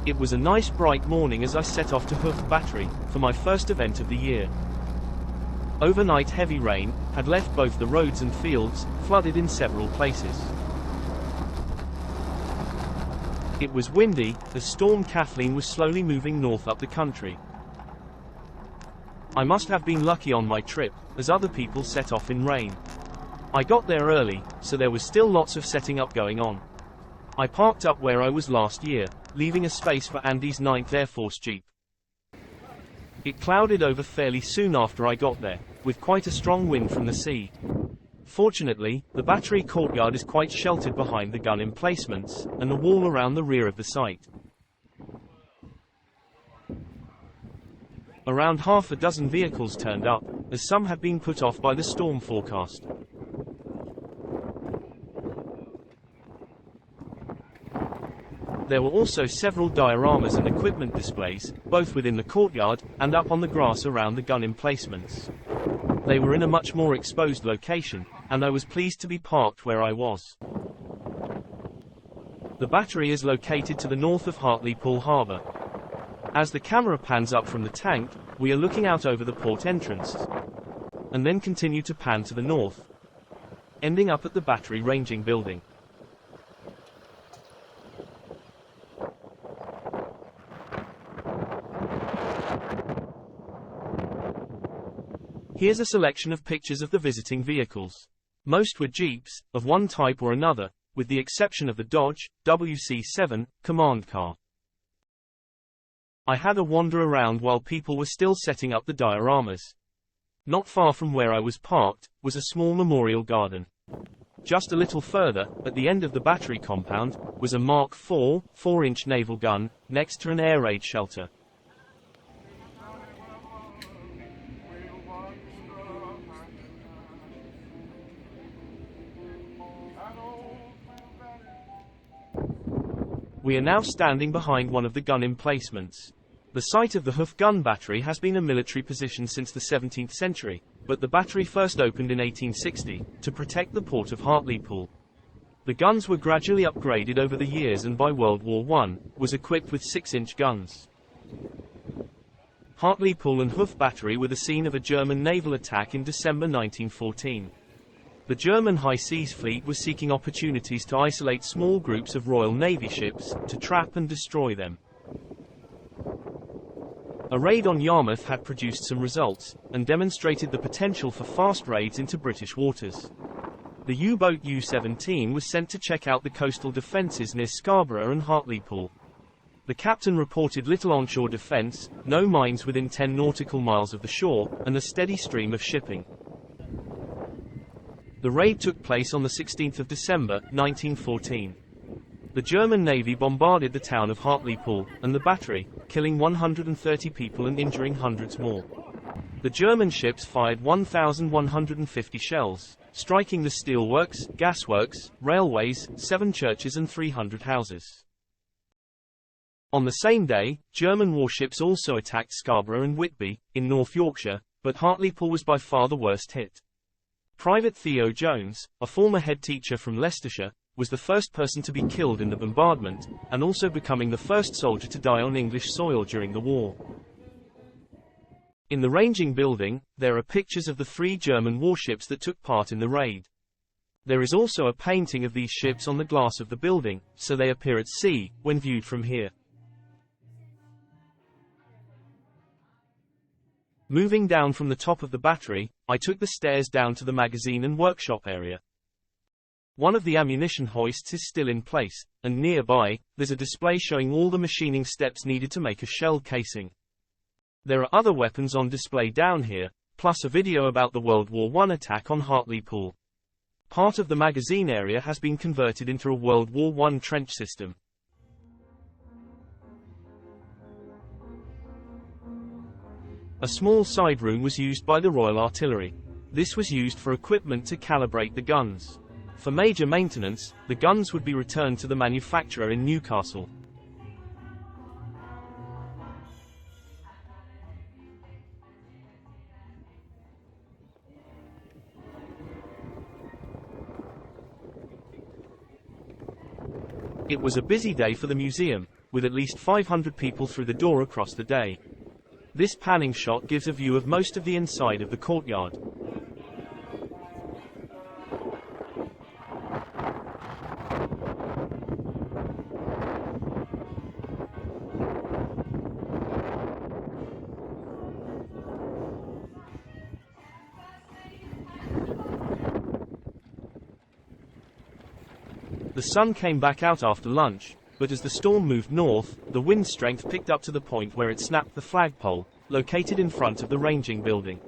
It was a nice bright morning as I set off to Heugh Battery, for my first event of the year. Overnight heavy rain had left both the roads and fields flooded in several places. It was windy, as Storm Kathleen was slowly moving north up the country. I must have been lucky on my trip, as other people set off in rain. I got there early, so there was still lots of setting up going on. I parked up where I was last year, leaving a space for Andy's 9th Air Force Jeep. It clouded over fairly soon after I got there, with quite a strong wind from the sea. Fortunately, the battery courtyard is quite sheltered behind the gun emplacements, and the wall around the rear of the site. Around half a dozen vehicles turned up, as some had been put off by the storm forecast. There were also several dioramas and equipment displays, both within the courtyard, and up on the grass around the gun emplacements. They were in a much more exposed location, and I was pleased to be parked where I was. The battery is located to the north of Hartlepool Harbour. As the camera pans up from the tank, we are looking out over the port entrance, and then continue to pan to the north, ending up at the battery ranging building. Here's a selection of pictures of the visiting vehicles. Most were Jeeps, of one type or another, with the exception of the Dodge WC7 command car. I had a wander around while people were still setting up the dioramas. Not far from where I was parked, was a small memorial garden. Just a little further, at the end of the battery compound, was a Mark IV, 4-inch naval gun, next to an air raid shelter. We are now standing behind one of the gun emplacements. The site of the Heugh gun battery has been a military position since the 17th century, but the battery first opened in 1860, to protect the port of Hartlepool. The guns were gradually upgraded over the years and by World War I, was equipped with 6-inch guns. Hartlepool and Heugh battery were the scene of a German naval attack in December 1914. The German High Seas Fleet was seeking opportunities to isolate small groups of Royal Navy ships, to trap and destroy them. A raid on Yarmouth had produced some results, and demonstrated the potential for fast raids into British waters. The U-boat U-17 was sent to check out the coastal defences near Scarborough and Hartlepool. The captain reported little onshore defence, no mines within 10 nautical miles of the shore, and a steady stream of shipping. The raid took place on the 16th of December, 1914. The German Navy bombarded the town of Hartlepool, and the battery, killing 130 people and injuring hundreds more. The German ships fired 1,150 shells, striking the steelworks, gasworks, railways, 7 churches and 300 houses. On the same day, German warships also attacked Scarborough and Whitby, in North Yorkshire, but Hartlepool was by far the worst hit. Private Theo Jones, a former head teacher from Leicestershire, was the first person to be killed in the bombardment, and also becoming the first soldier to die on English soil during the war. In the ranging building, there are pictures of the 3 German warships that took part in the raid. There is also a painting of these ships on the glass of the building, so they appear at sea, when viewed from here. Moving down from the top of the battery, I took the stairs down to the magazine and workshop area. One of the ammunition hoists is still in place, and nearby, there's a display showing all the machining steps needed to make a shell casing. There are other weapons on display down here, plus a video about the World War I attack on Hartlepool. Part of the magazine area has been converted into a World War I trench system. A small side room was used by the Royal Artillery. This was used for equipment to calibrate the guns. For major maintenance, the guns would be returned to the manufacturer in Newcastle. It was a busy day for the museum. with at least 500 people through the door across the day. This panning shot gives a view of most of the inside of the courtyard. The sun came back out after lunch, but as the storm moved north, the wind strength picked up to the point where it snapped the flagpole, located in front of the ranging building.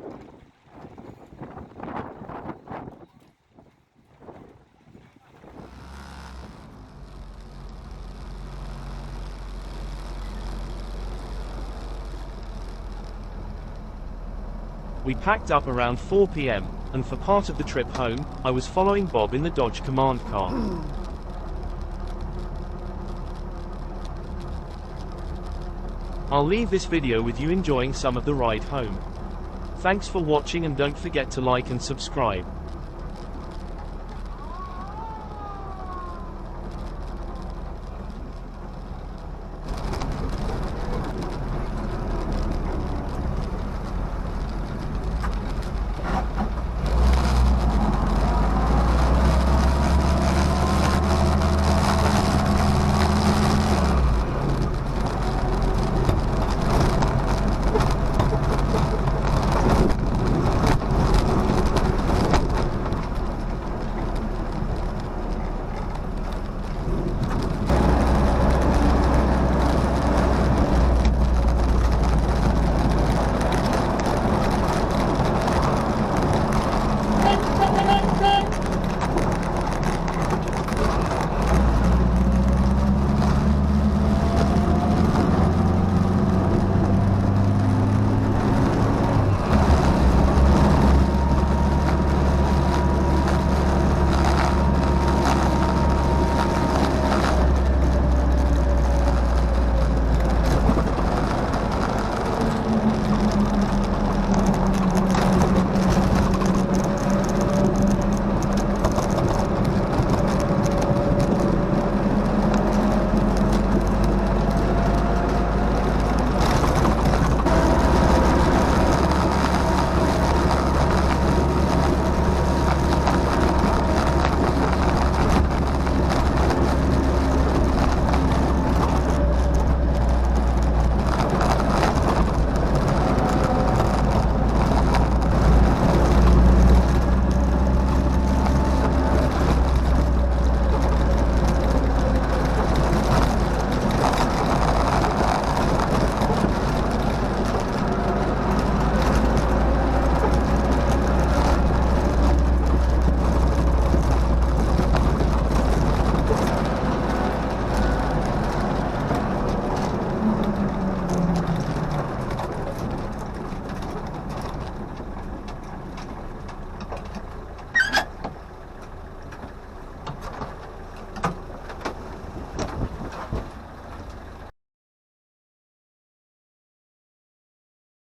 We packed up around 4 p.m., and for part of the trip home, I was following Bob in the Dodge command car. I'll leave this video with you enjoying some of the ride home. Thanks for watching and don't forget to like and subscribe.